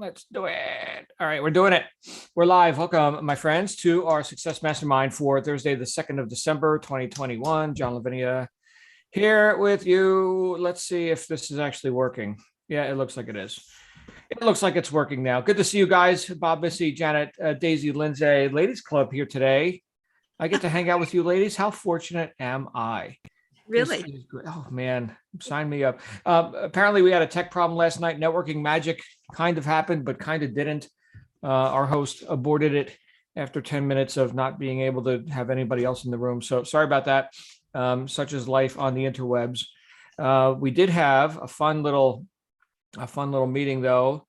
Let's do it. All right, we're doing it. We're live. Welcome, my friends, to our Success Mastermind for Thursday, the 2nd of December, 2021. John Lavenia here with you. Let's see if this is actually working. Yeah, it looks like it is. It looks like it's working now. Good to see you guys. Bob, Missy, Janet, Daisy, Lindsay, Ladies Club here today. I get to hang out with you ladies. How fortunate am I? Really? Oh man, sign me up. Apparently we had a tech problem last night. Networking magic kind of happened, but kind of didn't. Our host aborted it after 10 minutes of not being able to have anybody else in the room. So sorry about that. Such is life on the interwebs. We did have a fun little meeting though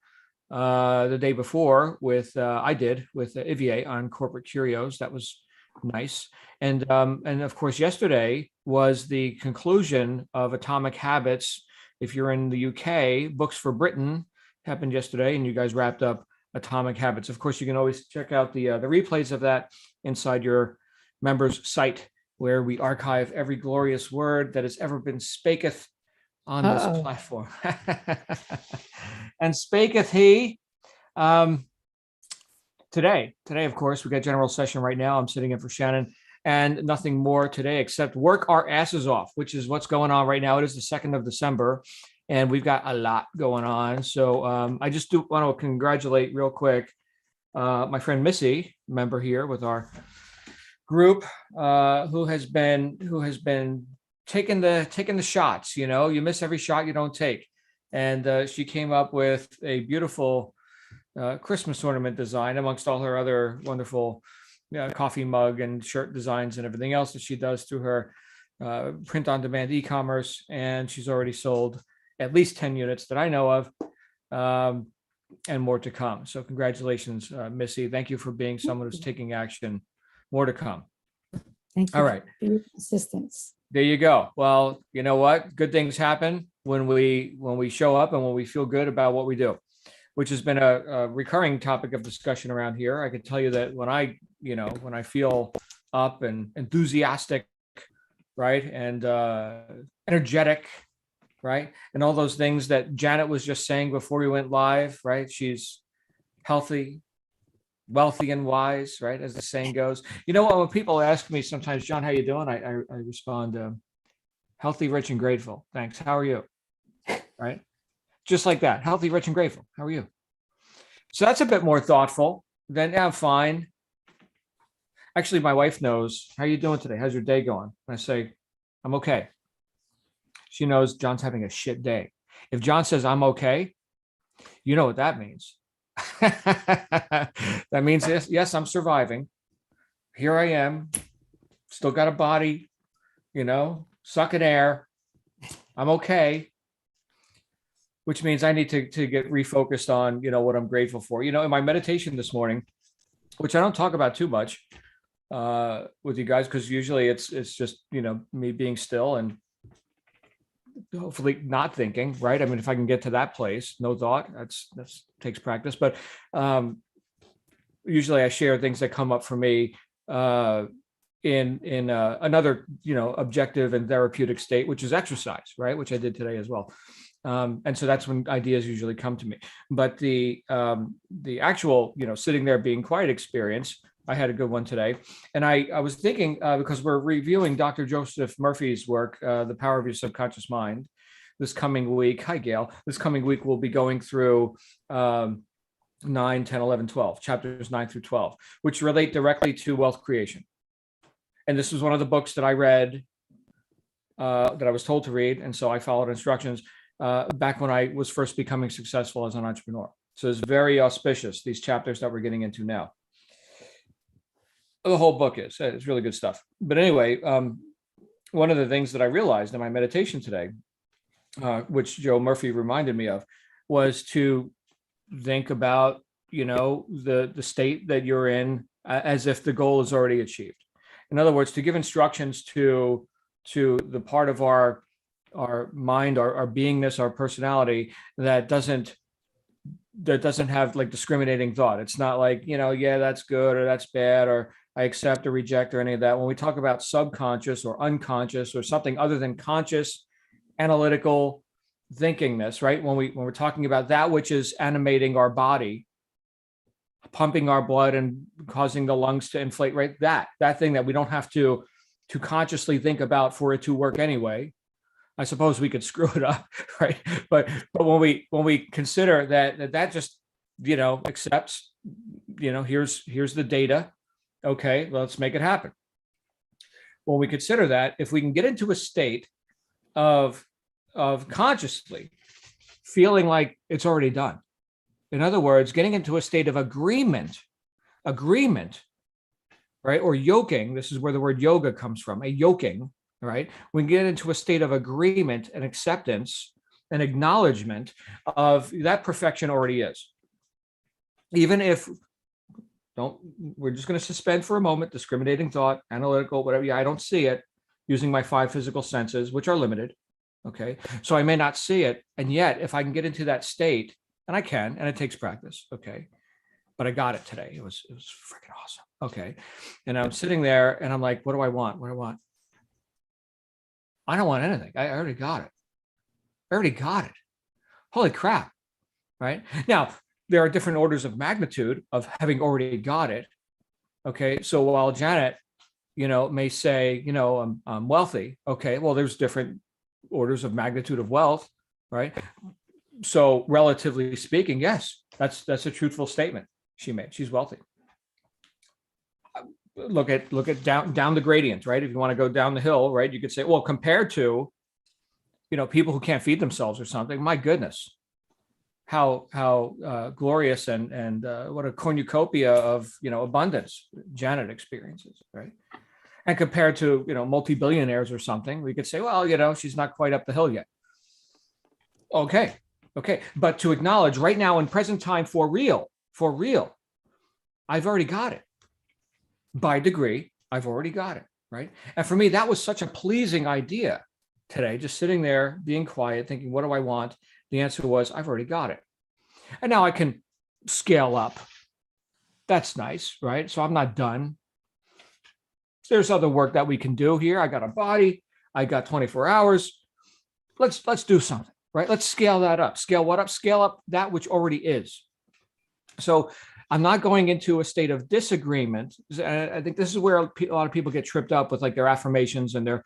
the day before with Ivier on Corporate Curios. That was nice. And of course, yesterday was the conclusion of Atomic Habits. If you're in the UK, Books for Britain happened yesterday, and you guys wrapped up Atomic Habits. Of course, you can always check out the replays of that inside your members site, where we archive every glorious word that has ever been spaketh on this platform. And spaketh he. Today, of course, we got general session right now. I'm sitting in for Shannon, and nothing more today except work our asses off, which is what's going on right now. It is the 2nd of December, and we've got a lot going on. So I just do want to congratulate real quick my friend Missy, member here with our group, who has been taking the shots. You know, you miss every shot you don't take, and she came up with a beautiful Christmas ornament design amongst all her other wonderful coffee mug and shirt designs and everything else that she does through her print on demand e-commerce. And she's already sold at least 10 units that I know of, and more to come. So congratulations, Missy. Thank you for being someone who's taking action. More to come. Thank you. All right. For your assistance. There you go. Well, you know what? Good things happen when we show up and when we feel good about what we do, which has been a recurring topic of discussion around here. I can tell you that when I feel up and enthusiastic, right, and energetic, right, and all those things that Janet was just saying before we went live, right? She's healthy, wealthy, and wise, right, as the saying goes. You know what? When people ask me sometimes, John, how you doing? I respond, healthy, rich, and grateful. Thanks. How are you? Right. Just like that, healthy, rich, and grateful. How are you? So that's a bit more thoughtful than, yeah, I'm fine. Actually, my wife knows, how are you doing today? How's your day going? And I say, I'm okay. She knows John's having a shit day. If John says, I'm okay, you know what that means. That means, yes, I'm surviving. Here I am, still got a body, sucking air. I'm okay. Which means I need to get refocused on, what I'm grateful for. In my meditation this morning, which I don't talk about too much with you guys, because usually it's just, me being still and hopefully not thinking, right? I mean, if I can get to that place, no thought, that's takes practice. But usually I share things that come up for me in another, objective and therapeutic state, which is exercise, right? Which I did today as well. And so that's when ideas usually come to me. But the actual, sitting there being quiet experience, I had a good one today. And I was thinking, because we're reviewing Dr. Joseph Murphy's work, The Power of Your Subconscious Mind, this coming week. Hi, Gail. This coming week, we'll be going through 9, 10, 11, 12, chapters 9 through 12, which relate directly to wealth creation. And this was one of the books that I read, that I was told to read. And so I followed instructions back when I was first becoming successful as an entrepreneur. So it's very auspicious, these chapters that we're getting into now. The whole book is, it's really good stuff. But anyway, one of the things that I realized in my meditation today, which Joe Murphy reminded me of, was to think about, the state that you're in as if the goal is already achieved. In other words, to give instructions to the part of our mind, our beingness, our personality that doesn't have like discriminating thought. It's not like, yeah, that's good or that's bad or I accept or reject or any of that. When we talk about subconscious or unconscious or something other than conscious, analytical, thinkingness, right? When we're talking about that which is animating our body, pumping our blood and causing the lungs to inflate, right? That thing that we don't have to consciously think about for it to work anyway. I suppose we could screw it up, right? But when we consider that just, accepts, here's the data. Okay, let's make it happen. When we consider that, if we can get into a state of consciously feeling like it's already done. In other words, getting into a state of agreement, right? Or yoking. This is where the word yoga comes from, a yoking, right? We get into a state of agreement and acceptance and acknowledgement of that perfection already is. Even if we're just going to suspend for a moment, discriminating thought, analytical, whatever. Yeah, I don't see it using my 5 physical senses, which are limited. Okay. So I may not see it. And yet, if I can get into that state, and I can, and it takes practice. Okay. But I got it today. It was freaking awesome. Okay. And I'm sitting there and I'm like, what do I want? What do I want? I don't want anything. I already got it. Holy crap. Right. Now, there are different orders of magnitude of having already got it. Okay. So while Janet, may say, I'm wealthy. Okay. Well, there's different orders of magnitude of wealth. Right. So relatively speaking, yes, that's a truthful statement she made. She's wealthy. Look at down the gradient, right? If you want to go down the hill, right, you could say, well, compared to, people who can't feed themselves or something, my goodness, how glorious and what a cornucopia of, abundance Janet experiences, right? And compared to, multi-billionaires or something, we could say, well, she's not quite up the hill yet. Okay. But to acknowledge right now in present time for real, I've already got it. By degree, I've already got it, right? And for me, that was such a pleasing idea today, just sitting there, being quiet, thinking, what do I want? The answer was, I've already got it. And now I can scale up. That's nice, right? So I'm not done. There's other work that we can do here. I got a body. I got 24 hours. Let's do something, right? Let's scale that up. Scale what up? Scale up that which already is. So I'm not going into a state of disagreement. I think this is where a lot of people get tripped up with like their affirmations and their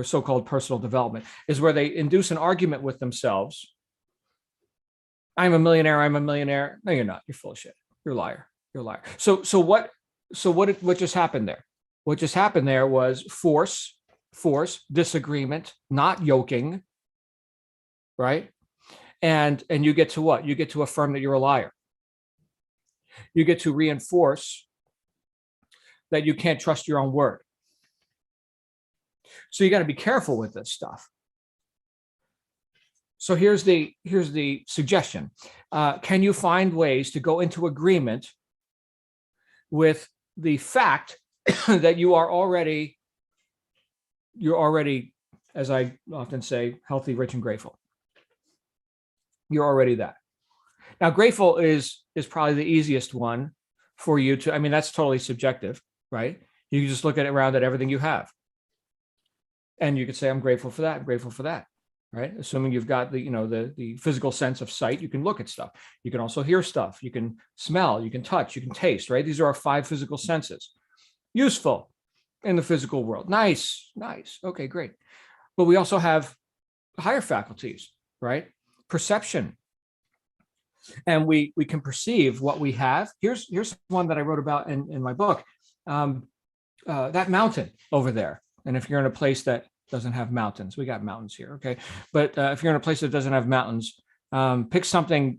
so-called personal development, is where they induce an argument with themselves. I'm a millionaire. No, you're not. You're full of shit. You're a liar. So what just happened there? What just happened there was force, disagreement, not yoking, right? And you get to what? You get to affirm that you're a liar. You get to reinforce that you can't trust your own word. So you got to be careful with this stuff. So here's the suggestion. Can you find ways to go into agreement with the fact that you're already, as I often say, healthy, rich, and grateful? You're already that. Now, grateful is probably the easiest one for you to, that's totally subjective, right? You can just look around at everything you have. And you could say, I'm grateful for that. I'm grateful for that, right? Assuming you've got the physical sense of sight, you can look at stuff. You can also hear stuff. You can smell, you can touch, you can taste, right? These are our 5 physical senses. Useful in the physical world. Nice. Okay, great. But we also have higher faculties, right? Perception. And we can perceive what we have. Here's one that I wrote about in my book. That mountain over there. And if you're in a place that doesn't have mountains, we got mountains here, okay? But if you're in a place that doesn't have mountains, pick something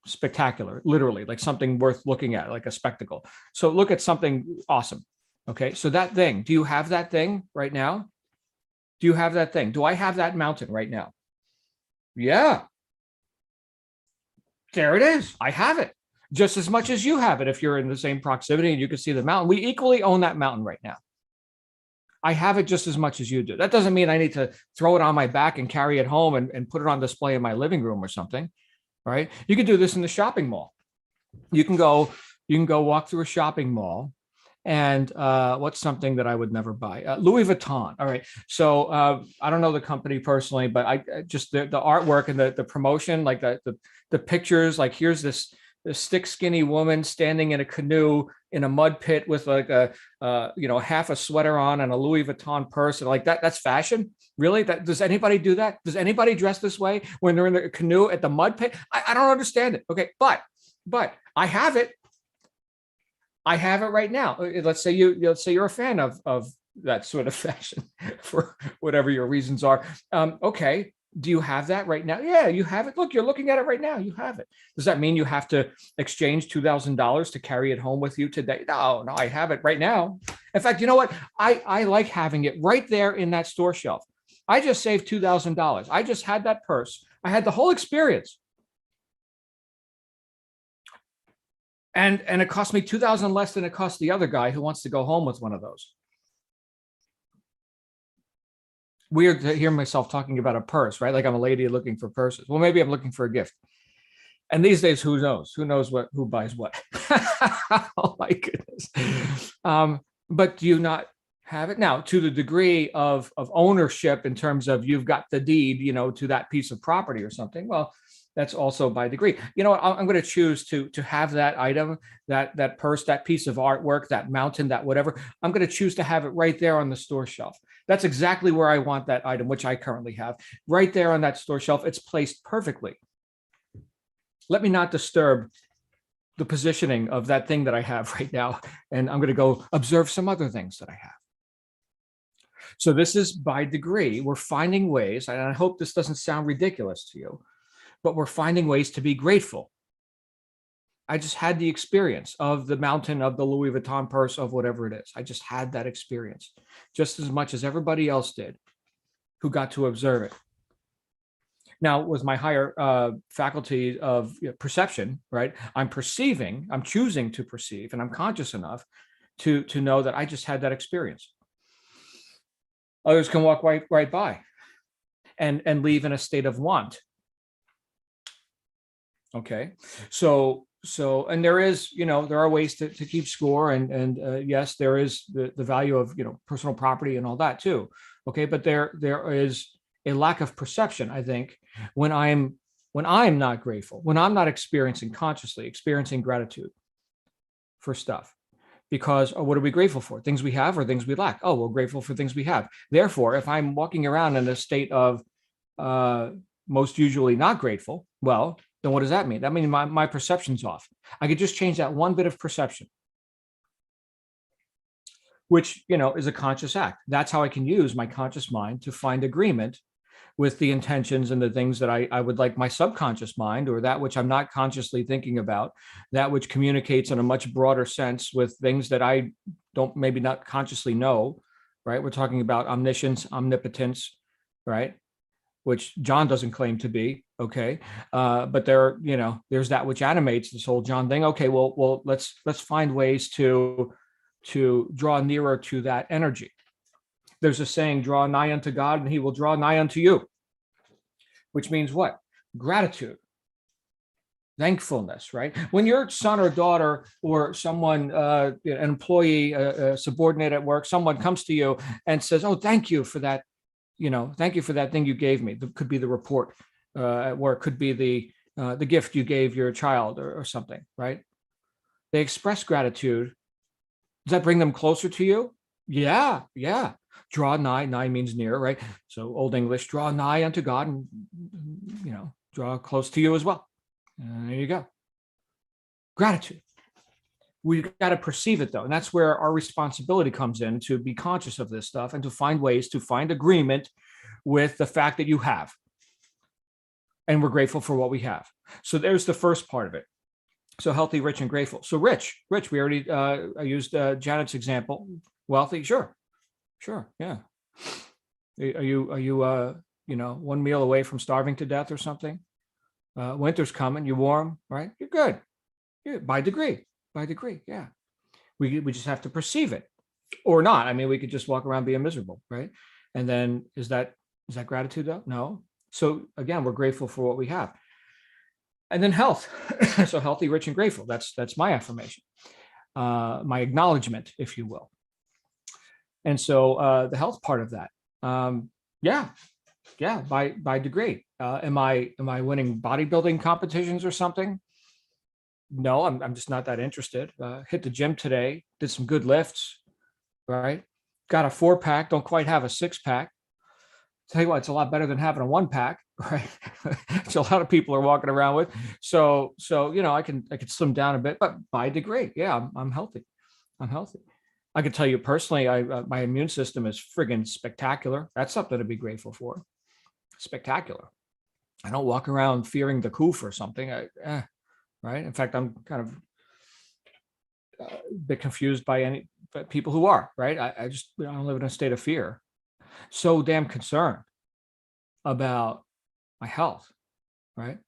spectacular, literally, like something worth looking at, like a spectacle. So look at something awesome, okay? So that thing, do you have that thing right now? Do you have that thing? Do I have that mountain right now? Yeah. There it is. I have it just as much as you have it. If you're in the same proximity and you can see the mountain, we equally own that mountain right now. I have it just as much as you do. That doesn't mean I need to throw it on my back and carry it home and put it on display in my living room or something, right? You can do this in the shopping mall. You can go walk through a shopping mall And what's something that I would never buy? Louis Vuitton. All right. So I don't know the company personally, but I just the artwork and the promotion, like the pictures. Like here's this stick skinny woman standing in a canoe in a mud pit with like a half a sweater on and a Louis Vuitton purse, and like that's fashion. Really? That does anybody do that? Does anybody dress this way when they're in the canoe at the mud pit? I don't understand it. Okay, but I have it. I have it right now. Let's say you're a fan of that sort of fashion for whatever your reasons are. Okay, do you have that right now? Yeah, you have it. Look, you're looking at it right now. You have it. Does that mean you have to exchange $2,000 to carry it home with you today? No, I have it right now. In fact, you know what? I like having it right there in that store shelf. I just saved $2,000. I just had that purse. I had the whole experience. And it cost me $2,000 less than it cost the other guy who wants to go home with one of those. Weird to hear myself talking about a purse, right? Like I'm a lady looking for purses. Well, maybe I'm looking for a gift. And these days, who knows? Who knows who buys what? Oh my goodness. But do you not have it now to the degree of ownership in terms of you've got the deed, to that piece of property or something? Well, that's also by degree. You know what? I'm going to choose to have that item, that purse, that piece of artwork, that mountain, that whatever. I'm going to choose to have it right there on the store shelf. That's exactly where I want that item, which I currently have, right there on that store shelf. It's placed perfectly. Let me not disturb the positioning of that thing that I have right now. And I'm going to go observe some other things that I have. So this is by degree. We're finding ways, and I hope this doesn't sound ridiculous to you, but we're finding ways to be grateful. I just had the experience of the mountain, of the Louis Vuitton purse, of whatever it is. I just had that experience just as much as everybody else did who got to observe it. Now, with my higher faculty of perception, right, I'm choosing to perceive, and I'm conscious enough to know that I just had that experience. Others can walk right by and leave in a state of want. Okay, so and there is, there are ways to keep score, and yes, there is the value of personal property and all that too. Okay, but there is a lack of perception, I think, when I'm not grateful, when I'm not consciously experiencing gratitude for stuff. Because what are we grateful for? Things we have or things we lack? Oh, we're grateful for things we have. Therefore, if I'm walking around in a state of most usually not grateful, well, then what does that mean? That means my perception's off. I could just change that one bit of perception, which, is a conscious act. That's how I can use my conscious mind to find agreement with the intentions and the things that I would like my subconscious mind, or that which I'm not consciously thinking about, that which communicates in a much broader sense with things that I don't maybe not consciously know, right? We're talking about omniscience, omnipotence, right? Which John doesn't claim to be, okay? But there's that which animates this whole John thing. Okay, well, let's find ways to draw nearer to that energy. There's a saying, draw nigh unto God and he will draw nigh unto you, which means what? Gratitude, thankfulness, right? When your son or daughter or someone, an employee, a subordinate at work, someone comes to you and says, oh, thank you for that, thank you for that thing you gave me. That could be the report at work, could be the gift you gave your child or something, right? They express gratitude. Does that bring them closer to you? Yeah. Draw nigh means near, right? So Old English, draw nigh unto God and, draw close to you as well. And there you go. Gratitude. We've got to perceive it though. And that's where our responsibility comes in, to be conscious of this stuff and to find ways to find agreement with the fact that you have. And we're grateful for what we have. So there's the first part of it. So healthy, rich, and grateful. So rich, we already, I used Janet's example. Wealthy, sure, yeah. Are you 1 meal away from starving to death or something? Winter's coming, you're warm, right? You're good. By degree, yeah. We just have to perceive it, or not. I mean, we could just walk around being miserable, right? And then is that gratitude though? No. So again, we're grateful for what we have. And then health. So healthy, rich, and grateful. That's my affirmation. my acknowledgement, if you will. And so the health part of that, yeah, by degree. Am I winning bodybuilding competitions or something? No, I'm just not that interested. Hit the gym today, did some good lifts, right? Got a 4-pack, don't quite have a 6-pack. Tell you what, it's a lot better than having a 1-pack, right? Which a lot of people are walking around with. So I can slim down a bit, but by degree, yeah, I'm healthy. I'm healthy. I can tell you personally, my immune system is friggin' spectacular. That's something to be grateful for. Spectacular. I don't walk around fearing the coof or something. Right? In fact, I'm kind of a bit confused by people who are, right? I don't live in a state of fear. So damn concerned about my health, right?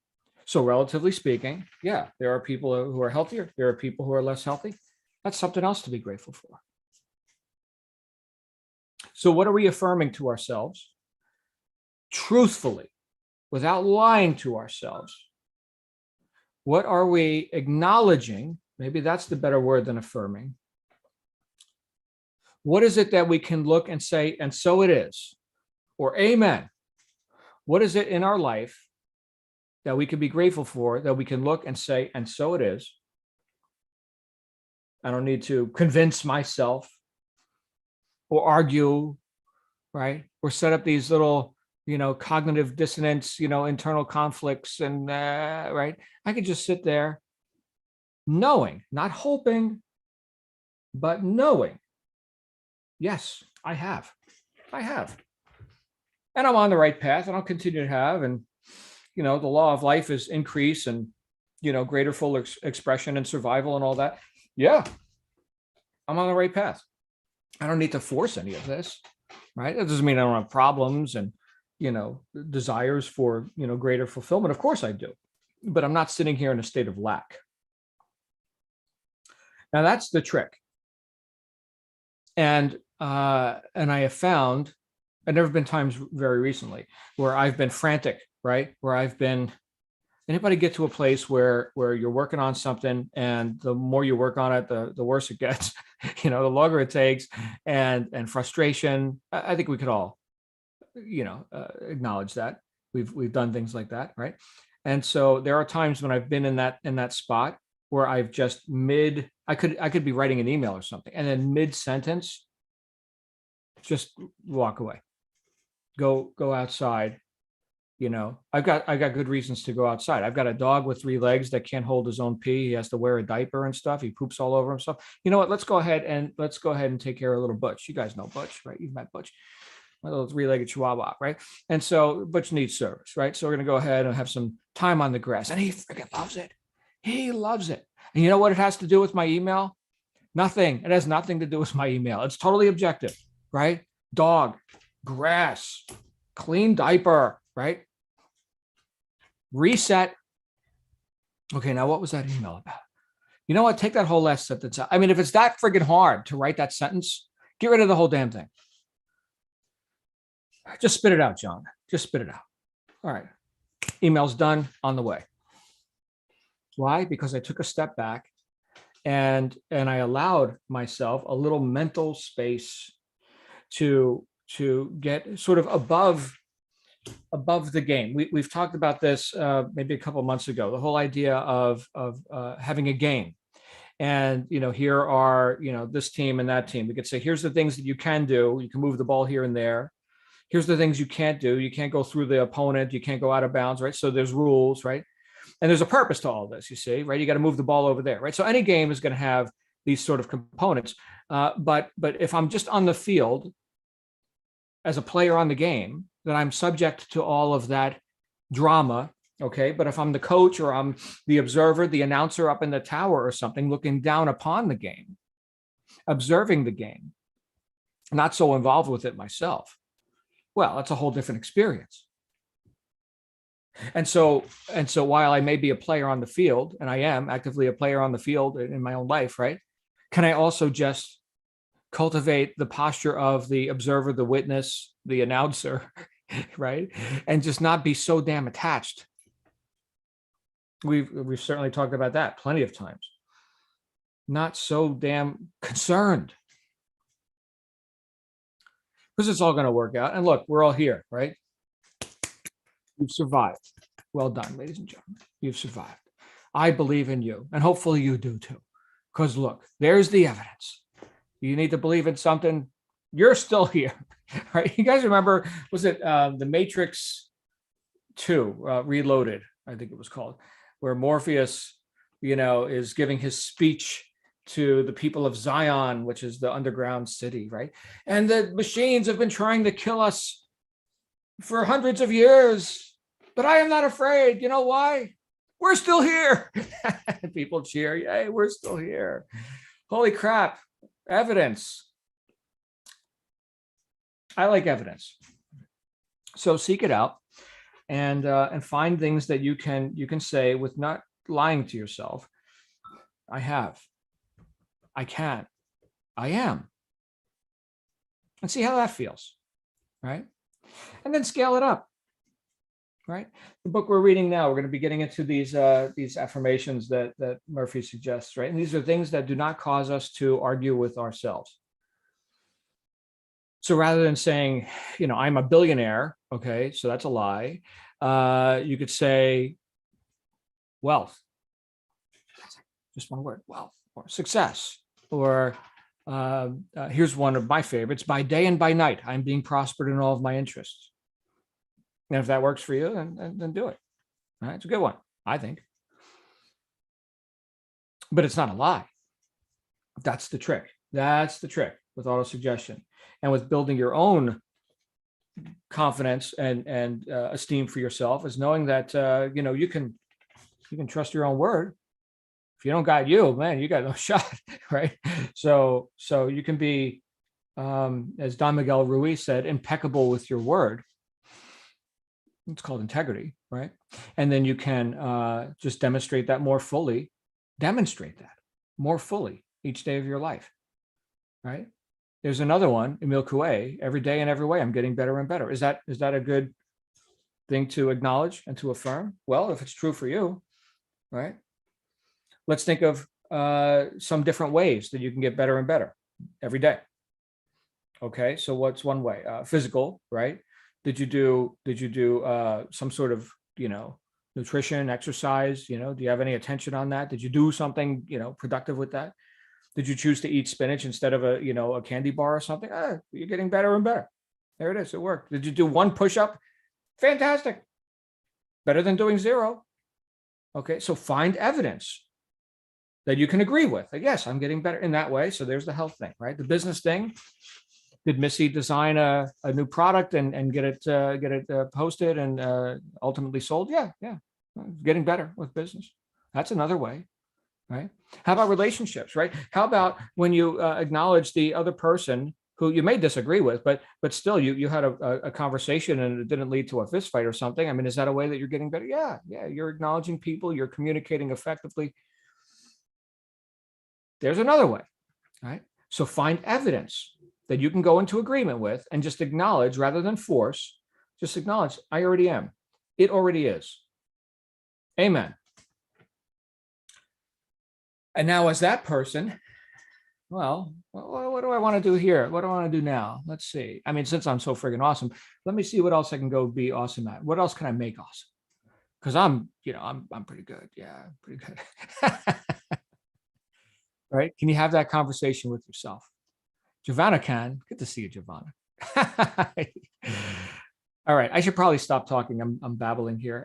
So relatively speaking, yeah, there are people who are healthier. There are people who are less healthy. That's something else to be grateful for. So what are we affirming to ourselves? Truthfully, without lying to ourselves. What are we acknowledging? Maybe that's the better word than affirming. What is it that we can look and say, and so it is, or amen? What is it in our life that we can be grateful for, that we can look and say, and so it is? I don't need to convince myself or argue, right? Or set up these little, cognitive dissonance, internal conflicts and, right? I could just sit there knowing, not hoping, but knowing. Yes, I have. And I'm on the right path and I'll continue to have. And, the law of life is increase and, greater full expression and survival and all that. Yeah, I'm on the right path. I don't need to force any of this, right? That doesn't mean I don't have problems and, desires for, greater fulfillment. Of course I do, but I'm not sitting here in a state of lack. Now that's the trick. And I have found, and there have been times very recently where I've been frantic, right? Where I've been, anybody get to a place where you're working on something and the more you work on it, the worse it gets, the longer it takes and frustration. I think we could all, acknowledge that we've done things like that. Right. And so there are times when I've been in that spot where I've just I could be writing an email or something. And then mid sentence, just walk away, go outside. I've got good reasons to go outside. I've got a dog with 3 legs that can't hold his own pee. He has to wear a diaper and stuff. He poops all over himself. You know what? Let's go ahead and take care of little Butch. You guys know Butch, right? You've met Butch, my little 3-legged chihuahua, right? And so Butch needs service, right? So we're going to go ahead and have some time on the grass. And he freaking loves it. He loves it. And you know what it has to do with my email? Nothing. It has nothing to do with my email. It's totally objective, right? Dog, grass, clean diaper, right? Reset. Okay, now what was that email about? You know what? Take that whole last sentence out. I mean, if it's that friggin' hard to write that sentence, get rid of the whole damn thing. Just spit it out, John. Just spit it out. All right. Email's done, on the way. Why? Because I took a step back and I allowed myself a little mental space to get sort of above the game. We've talked about this maybe a couple of months ago, the whole idea of having a game. And, here are, this team and that team. We could say, here's the things that you can do. You can move the ball here and there. Here's the things you can't do. You can't go through the opponent. You can't go out of bounds, right? So there's rules, right? And there's a purpose to all this, you see, right? You got to move the ball over there, right? So any game is going to have these sort of components. But if I'm just on the field as a player on the game, then I'm subject to all of that drama, okay? But if I'm the coach or I'm the observer, the announcer up in the tower or something, looking down upon the game, observing the game, not so involved with it myself, well, that's a whole different experience. And so while I may be a player on the field, and I am actively a player on the field in my own life, right? Can I also just cultivate the posture of the observer, the witness, the announcer, right? And just not be so damn attached. We've certainly talked about that plenty of times. not so damn concerned. Because it's all going to work out. And look, we're all here, right? You've survived. Well done, ladies and gentlemen. You've survived. I believe in you, and hopefully you do too. Because look, there's the evidence. You need to believe in something. You're still here, right? You guys remember, was it The Matrix 2, Reloaded, I think it was called, where Morpheus, is giving his speech to the people of Zion, which is the underground city, right? And the machines have been trying to kill us for hundreds of years, but I am not afraid. You know why? We're still here. People cheer, yay, we're still here. Holy crap, evidence. I like evidence. So seek it out and find things that you can say with not lying to yourself. I have. I can. I am. And see how that feels, right? And then scale it up, right? The book we're reading now, we're going to be getting into these affirmations that Murphy suggests, right? And these are things that do not cause us to argue with ourselves. So rather than saying, I'm a billionaire, okay, so that's a lie. You could say wealth, just one word, wealth, or success, or here's one of my favorites: by day and by night, I'm being prospered in all of my interests. And if that works for you, then do it. All right, it's a good one, I think. But it's not a lie. That's the trick. That's the trick with auto-suggestion and with building your own confidence and esteem for yourself, is knowing that you can trust your own word. If you don't got you, man, you got no shot, right? So you can be, as Don Miguel Ruiz said, impeccable with your word. It's called integrity, right? And then you can just demonstrate that more fully each day of your life, right? There's another one, Emile Coué, every day in every way, I'm getting better and better. Is that a good thing to acknowledge and to affirm? Well, if it's true for you, right? Let's think of some different ways that you can get better and better every day. Okay, so what's one way? Physical, right? Did you do some sort of nutrition, exercise? Do you have any attention on that? Did you do something productive with that? Did you choose to eat spinach instead of a candy bar or something? You're getting better and better. There it is. It worked. Did you do one push-up? Fantastic. Better than doing zero. Okay, so find evidence that you can agree with. Like, yes, I'm getting better in that way. So there's the health thing, right? The business thing. Did Missy design a new product and get it posted and ultimately sold? Yeah. Getting better with business. That's another way, right? How about relationships, right? How about when you acknowledge the other person who you may disagree with, but still you had a conversation and it didn't lead to a fist fight or something? I mean, is that a way that you're getting better? Yeah. You're acknowledging people, you're communicating effectively. There's another way, right? So find evidence that you can go into agreement with and just acknowledge rather than force. Just acknowledge, I already am. It already is. Amen. And now as that person, well, what do I want to do here? What do I want to do now? Let's see. I mean, since I'm so friggin' awesome, let me see what else I can go be awesome at. What else can I make awesome? Because I'm pretty good. Yeah, I'm pretty good. Right? Can you have that conversation with yourself? Giovanna can. Good to see you, Giovanna. All right, I should probably stop talking. I'm babbling here.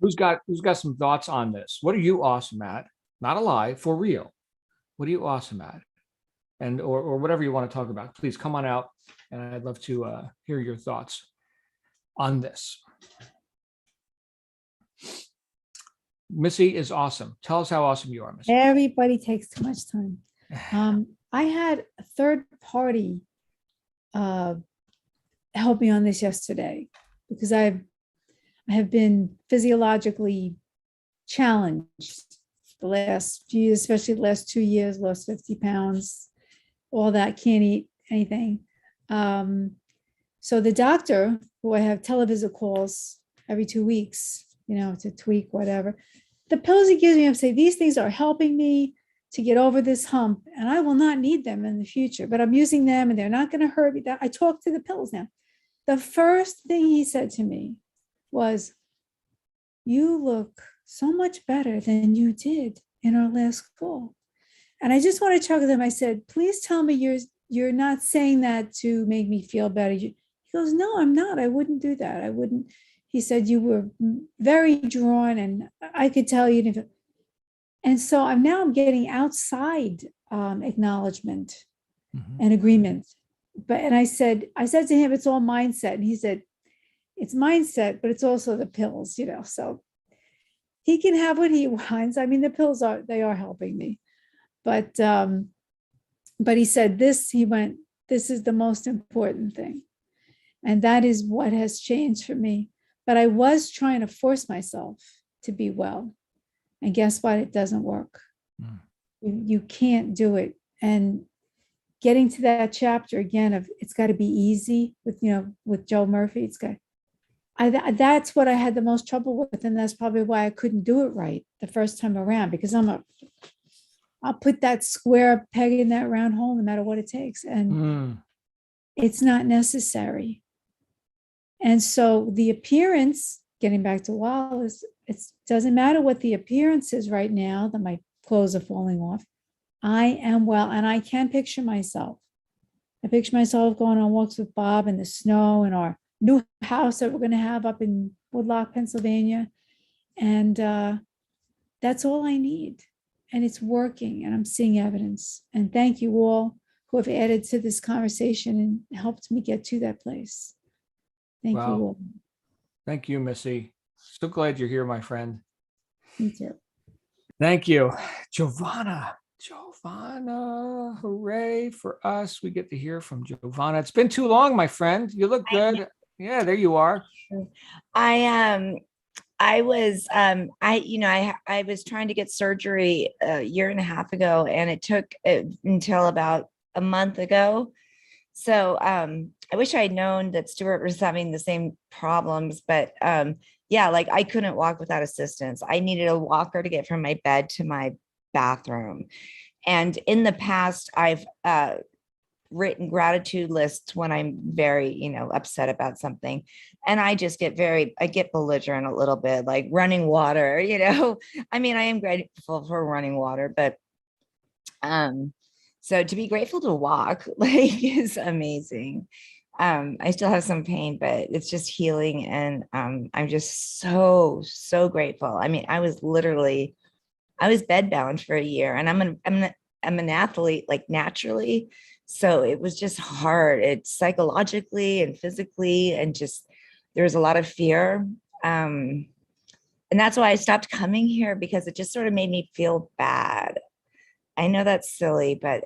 Who's got some thoughts on this? What are you awesome at? Not a lie, for real. What are you awesome at? And or whatever you want to talk about. Please come on out, and I'd love to hear your thoughts on this. Missy is awesome. Tell us how awesome you are, Missy. Everybody takes too much time. I had a third party help me on this yesterday because I have been physiologically challenged the last few years, especially the last 2 years, lost 50 pounds, all that, can't eat anything. So the doctor, who I have televisit calls every 2 weeks, to tweak whatever, the pills he gives me, I say, these things are helping me. to get over this hump, and I will not need them in the future, but I'm using them and they're not going to hurt me. I talk to the pills now. The first thing he said to me was, you look so much better than you did in our last call. And I just want to talk to them. I said, please tell me you're not saying that to make me feel better. He goes, no, I'm not. I wouldn't do that. I wouldn't. He said, you were very drawn and I could tell you. And so I'm getting outside acknowledgement and agreement. And I said to him, it's all mindset. And he said, it's mindset, but it's also the pills, so he can have what he wants. I mean, the pills are helping me, but he said this is the most important thing. And that is what has changed for me. But I was trying to force myself to be well. And guess what? It doesn't work. You can't do it. And getting to that chapter again of it's got to be easy with Joe Murphy, that's what I had the most trouble with. And that's probably why I couldn't do it right the first time around, because I'll put that square peg in that round hole no matter what it takes. And it's not necessary. And so the appearance, getting back to Wallace, it doesn't matter what the appearance is right now, that my clothes are falling off. I am well, and I can picture myself. I picture myself going on walks with Bob in the snow in our new house that we're going to have up in Woodlock, Pennsylvania. And that's all I need. And it's working, and I'm seeing evidence. And thank you all who have added to this conversation and helped me get to that place. Thank you all. Thank you, Missy. So glad you're here, my friend. Me too. Thank you. Giovanna, hooray for us. We get to hear from Giovanna. It's been too long, my friend. You look good. Yeah, there you are. I was trying to get surgery a year and a half ago, and it took until about a month ago. So I wish I had known that Stuart was having the same problems, but I couldn't walk without assistance. I needed a walker to get from my bed to my bathroom. And in the past, I've written gratitude lists when I'm very, upset about something. And I just get belligerent a little bit, like running water, I mean, I am grateful for running water, but so to be grateful to walk is amazing. I still have some pain, but it's just healing. And I'm just so, so grateful. I mean, I was bedbound for a year, and I'm an athlete, like naturally. So it was just hard. It's psychologically and physically, and just, there was a lot of fear. And that's why I stopped coming here, because it just sort of made me feel bad. I know that's silly, but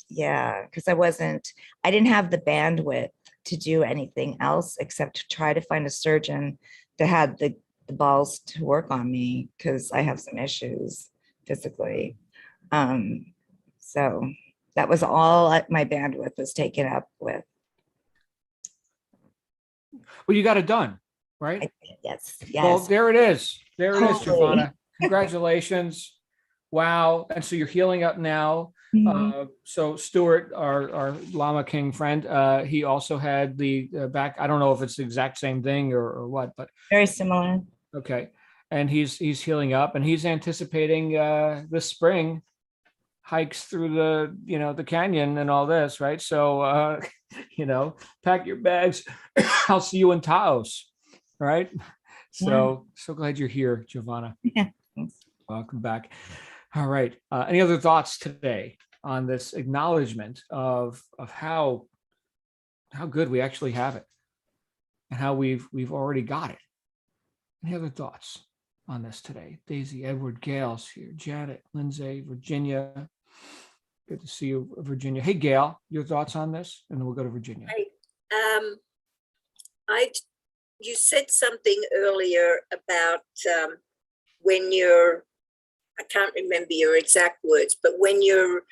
because I didn't have the bandwidth to do anything else except to try to find a surgeon that had the balls to work on me, because I have some issues physically. So that was all my bandwidth was taken up with. Well, you got it done, right? Yes. Well, there it is. There it is, Totally. Giovanna. Congratulations. Wow. And so you're healing up now. So Stuart, our Llama King friend, he also had the back. I don't know if it's the exact same thing or what, but very similar. Okay. And he's healing up, and he's anticipating this spring hikes through the canyon and all this, right? So pack your bags. I'll see you in Taos, right? So glad you're here, Giovanna. Yeah. Welcome back. All right. Any other thoughts today on this acknowledgement of how good we actually have it, and how we've already got it? Any other thoughts on this today? Daisy, Edward, Gail's here. Janet, Lindsay, Virginia. Good to see you, Virginia. Hey, Gail, your thoughts on this, and then we'll go to Virginia. You said something earlier about when you're, I can't remember your exact words, but when you're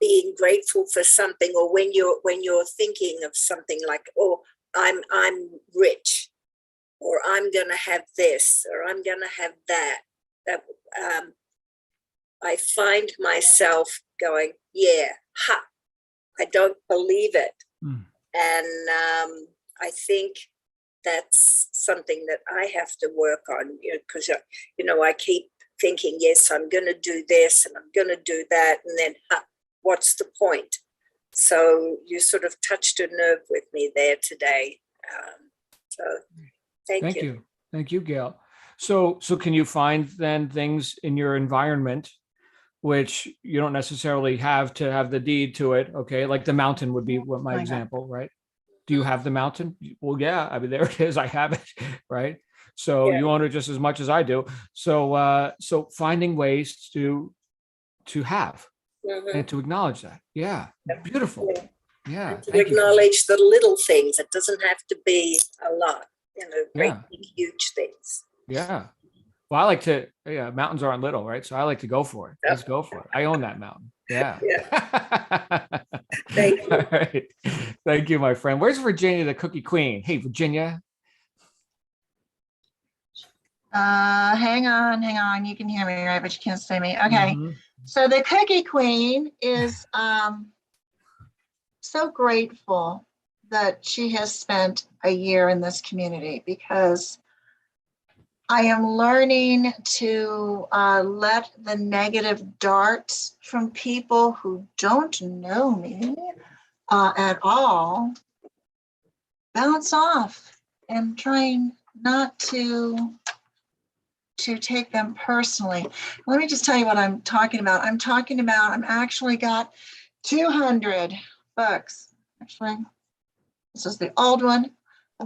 being grateful for something, or when you're thinking of something like, oh, I'm rich, or I'm gonna have this, or I'm gonna have that. that I find myself going, yeah, ha, I don't believe it. Mm. And I think that's something that I have to work on, because, I keep thinking, yes, I'm going to do this and I'm going to do that. And then, what's the point? So you sort of touched a nerve with me there today. So thank you. Thank you, Gail. So can you find then things in your environment which you don't necessarily have to have the deed to it? Okay, like the mountain would be what my example, right? Do you have the mountain? Well, yeah, I mean, there it is. I have it, right? So you own it just as much as I do. So finding ways to have and to acknowledge that. Yeah, beautiful. Yeah, and to acknowledge the little things. It doesn't have to be a lot, great big, huge things. Yeah. Well, I like to, mountains aren't little, right? So I like to go for it. Yep. Let's go for it. I own that mountain. Yeah. Thank you. All right. Thank you, my friend. Where's Virginia, the cookie queen? Hey, Virginia. Hang on. You can hear me, right? But you can't see me. Okay. Mhm. So the cookie queen is so grateful that she has spent a year in this community, because I am learning to let the negative darts from people who don't know me at all bounce off, and trying not to take them personally. Let me just tell you what I'm talking about. I'm actually got 200 books. Actually, this is the old one.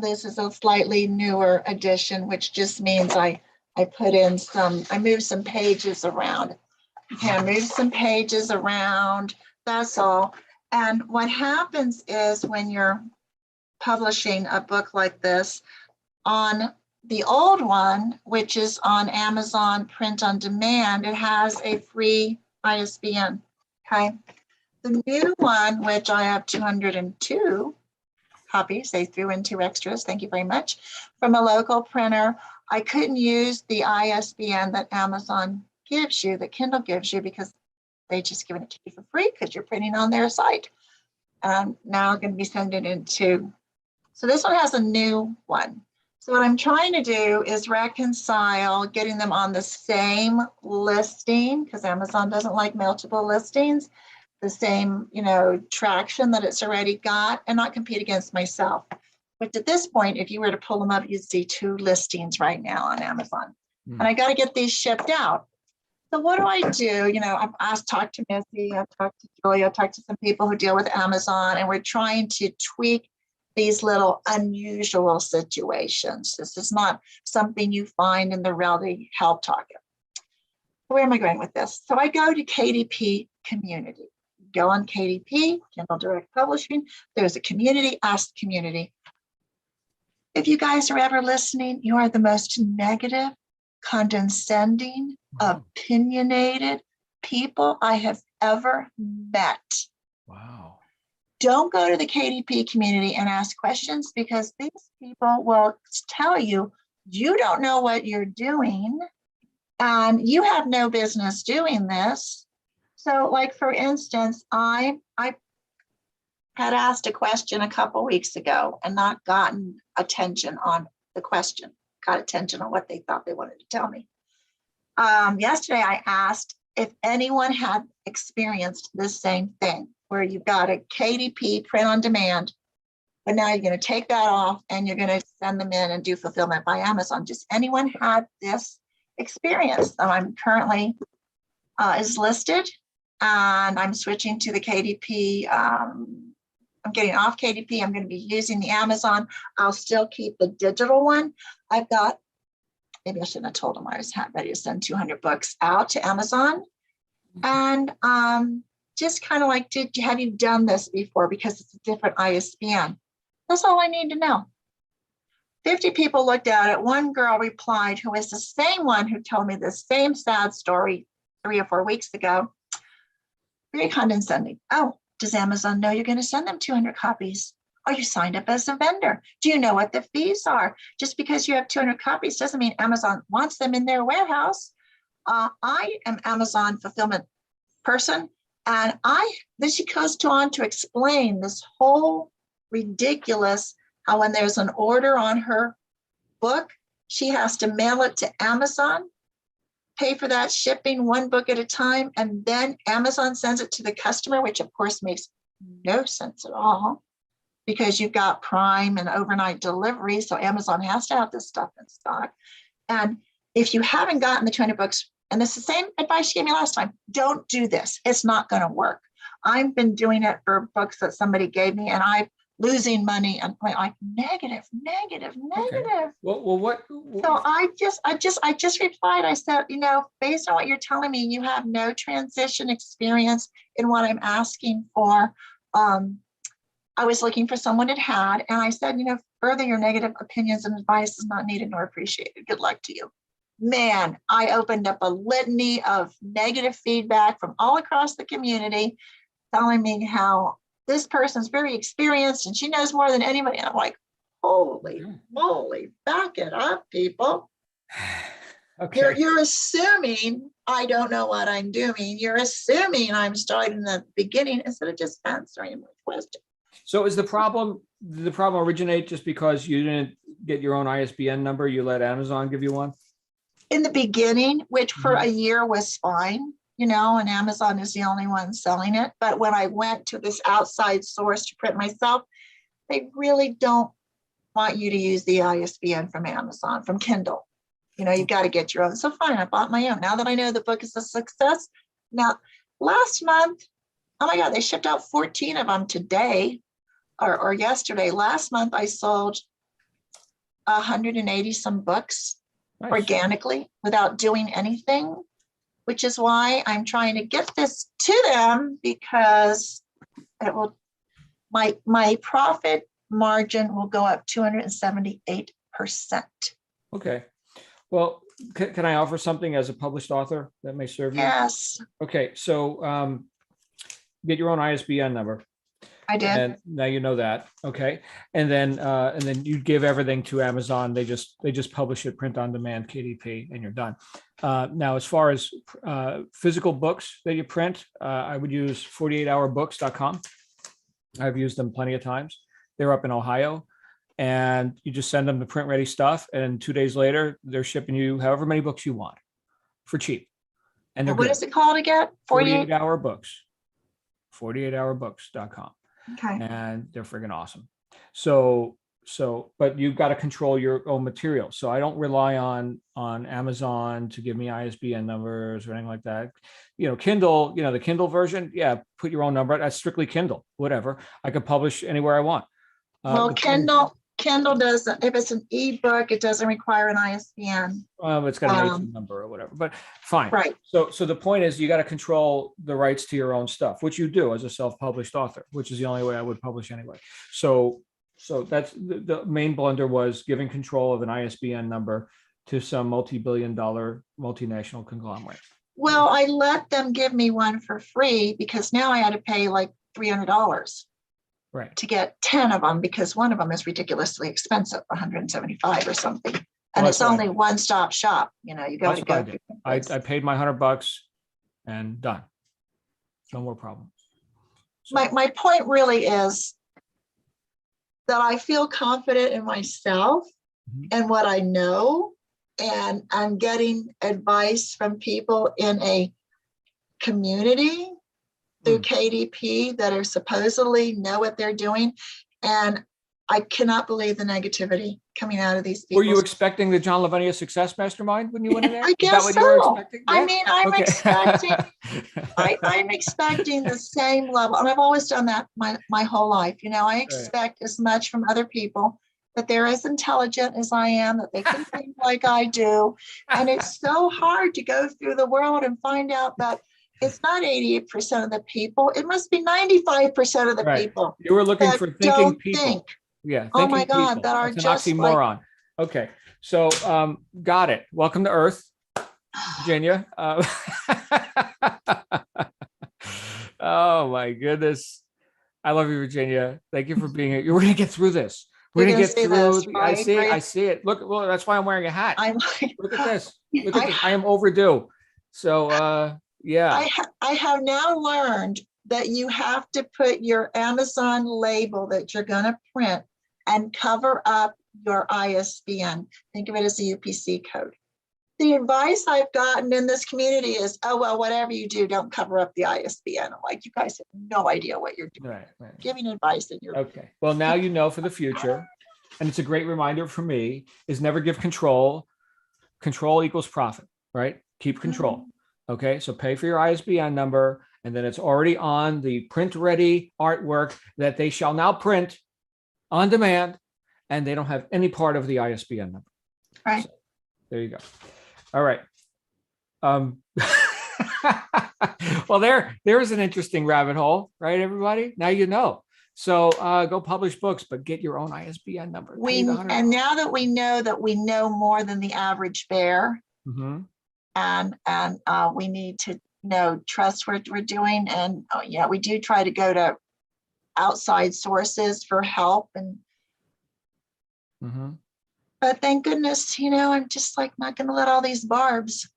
This is a slightly newer edition, which just means I moved some pages around. Okay, I moved some pages around, that's all. And what happens is, when you're publishing a book like this, on the old one, which is on Amazon Print on Demand, it has a free ISBN, okay? The new one, which I have 202 copies, they threw in 2 extras, thank you very much, from a local printer. I couldn't use the ISBN that Amazon gives you, that Kindle gives you, because they just given it to you for free because you're printing on their site. And now I'm going to be sending it to, so this one has a new one. So what I'm trying to do is reconcile getting them on the same listing, because Amazon doesn't like multiple listings, the same, traction that it's already got, and not compete against myself. But at this point, if you were to pull them up, you'd see 2 listings right now on Amazon. And I got to get these shipped out. So what do I do? I've talked to Missy, I've talked to Julie, I've talked to some people who deal with Amazon, and we're trying to tweak these little unusual situations. This is not something you find in the reality help talk. Where am I going with this? So I go to KDP community. Go on KDP, Kindle Direct Publishing. There's a community, ask the community. If you guys are ever listening, you are the most negative, condescending, opinionated people I have ever met. Wow. Don't go to the KDP community and ask questions, because these people will tell you, you don't know what you're doing and you have no business doing this. So, like, for instance, I had asked a question a couple weeks ago and not gotten attention on the question, got attention on what they thought they wanted to tell me. Yesterday, I asked if anyone had experienced this same thing, where you've got a KDP print on demand, but now you're going to take that off and you're going to send them in and do fulfillment by Amazon. Just anyone had this experience? So I'm currently is listed, and I'm switching to the KDP. I'm getting off KDP. I'm going to be using the Amazon. I'll still keep the digital one. I've got, maybe I shouldn't have told them I was ready to send 200 books out to Amazon. And just kind of like, have you done this before? Because it's a different ISBN. That's all I need to know. 50 people looked at it. One girl replied, who is the same one who told me the same sad story 3 or 4 weeks ago. Very condescending. Oh, does Amazon know you're going to send them 200 copies? Are you signed up as a vendor? Do you know what the fees are? Just because you have 200 copies doesn't mean Amazon wants them in their warehouse. I am Amazon fulfillment person. And then she goes on to explain this whole ridiculous, how when there's an order on her book, she has to mail it to Amazon, pay for that shipping one book at a time, and then Amazon sends it to the customer, which of course makes no sense at all because you've got Prime and overnight delivery. So Amazon has to have this stuff in stock. And if you haven't gotten the 200 books, and it's the same advice she gave me last time, don't do this. It's not going to work. I've been doing it for books that somebody gave me, and I'm losing money and like negative. Okay. Well, what? So I just replied. I said, based on what you're telling me, you have no transition experience in what I'm asking for. I was looking for someone that had, and I said, further your negative opinions and advice is not needed nor appreciated. Good luck to you. Man, I opened up a litany of negative feedback from all across the community, telling me how this person's very experienced and she knows more than anybody. And I'm like, holy moly, back it up, people. Okay. You're assuming I don't know what I'm doing. You're assuming I'm starting at the beginning instead of just answering my question. So did the problem originate just because you didn't get your own ISBN number? You let Amazon give you one? In the beginning, which for a year was fine, and Amazon is the only one selling it. But when I went to this outside source to print myself, they really don't want you to use the ISBN from Amazon, from Kindle. You've got to get your own. So fine, I bought my own. Now that I know the book is a success. Now, last month, oh my God, they shipped out 14 of them today or yesterday. Last month, I sold 180 some books. Nice. Organically without doing anything, which is why I'm trying to get this to them because it will, my profit margin will go up 278%. Okay. Well, can I offer something as a published author that may serve you? Yes. Okay. So get your own ISBN number. I did. And now you know that. Okay. And then you give everything to Amazon. They just publish it, print on demand, KDP, and you're done. Now, as far as physical books that you print, I would use 48hourbooks.com. I've used them plenty of times. They're up in Ohio, and you just send them the print ready stuff. And 2 days later, they're shipping you however many books you want for cheap. And what is it called again? 48-hour books. 48hourbooks.com. Okay. And they're friggin' awesome. So, but you've got to control your own material. So I don't rely on Amazon to give me ISBN numbers or anything like that. Kindle, the Kindle version, yeah, put your own number. That's strictly Kindle, whatever. I could publish anywhere I want. Well, Kindle doesn't, if it's an ebook, it doesn't require an ISBN. It's got an agent number or whatever, but fine. Right. So the point is you got to control the rights to your own stuff, which you do as a self-published author, which is the only way I would publish anyway. So that's the main blunder was giving control of an ISBN number to some multi-billion-dollar multinational conglomerate. Well, I let them give me one for free because now I had to pay like $300. Right. To get 10 of them because one of them is ridiculously expensive, 175 or something. And it's only one-stop shop. You got to go. I paid my $100 and done. No more problems. So. My point really is that I feel confident in myself and what I know, and I'm getting advice from people in a community through KDP that are supposedly know what they're doing. And I cannot believe the negativity coming out of these people. Were you expecting the John Lavenia Success Mastermind when you went in there? I guess Is that what so. you were expecting? Yeah? I mean, I'm expecting the same level. And I've always done that my whole life. I expect as much from other people, that they're as intelligent as I am, that they can think like I do. And it's so hard to go through the world and find out that it's not 88% of the people. It must be 95% of the people. You were looking for thinking people. Think. Yeah. Oh my God, people. that are That's just an oxymoron. Okay. So got it. Welcome to Earth, Virginia. Oh my goodness. I love you, Virginia. Thank you for being here. We're gonna get through this. We're gonna get through this. I see it. Look, well, that's why I'm wearing a hat. Look at this. Look at this. I am overdue. So, yeah. I have now learned that you have to put your Amazon label that you're going to print and cover up your ISBN. Think of it as a UPC code. The advice I've gotten in this community is, oh, well, whatever you do, don't cover up the ISBN. I'm like, you guys have no idea what you're doing. Right. Giving advice in your Okay. Well, now you know for the future, and it's a great reminder for me, is never give control. Control equals profit, right? Keep control. Okay. So pay for your ISBN number, and then it's already on the print ready artwork that they shall now print on demand, and they don't have any part of the ISBN number. Right. So, there you go. All right. Well, there's an interesting rabbit hole, right, everybody? Now you know. So go publish books, but get your own ISBN number. And now that we know more than the average bear, and we need to trust what we're doing, and we do try to go to outside sources for help, and but thank goodness, I'm just like not going to let all these barbs.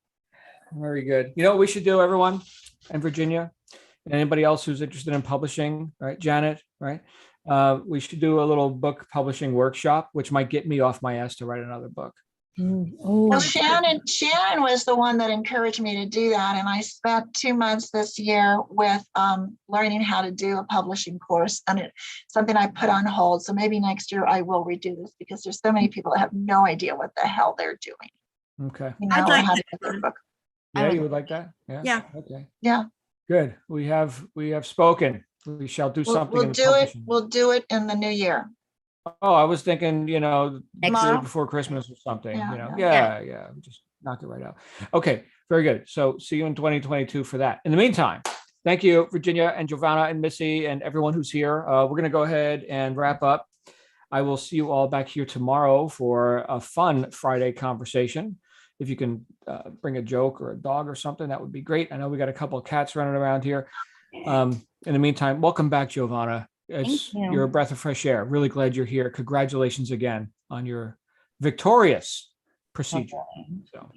Very good. You know what we should do, everyone, and Virginia, and anybody else who's interested in publishing, right? Janet, right? We should do a little book publishing workshop, which might get me off my ass to write another book. Well, Shannon was the one that encouraged me to do that, and I spent 2 months this year with learning how to do a publishing course, and it's something I put on hold. So maybe next year I will redo this, because there's so many people that have no idea what the hell they're doing. Okay. I'd like how to to. do a book. Yeah, you would like that? Yeah. Yeah. Okay. Yeah. Good. We have spoken. We shall do something. We'll in do it. publishing. We'll do it in the new year. Oh, I was thinking, the day Tomorrow? before Christmas or something, Yeah, Yeah. Just knock it right out. Okay, very good. So see you in 2022 for that. In the meantime, thank you, Virginia and Giovanna and Missy and everyone who's here. We're going to go ahead and wrap up. I will see you all back here tomorrow for a fun Friday conversation. If you can bring a joke or a dog or something, that would be great. I know we got a couple of cats running around here. In the meantime, welcome back, Giovanna. You're a breath of fresh air. Really glad you're here. Congratulations again on your victorious procedure. So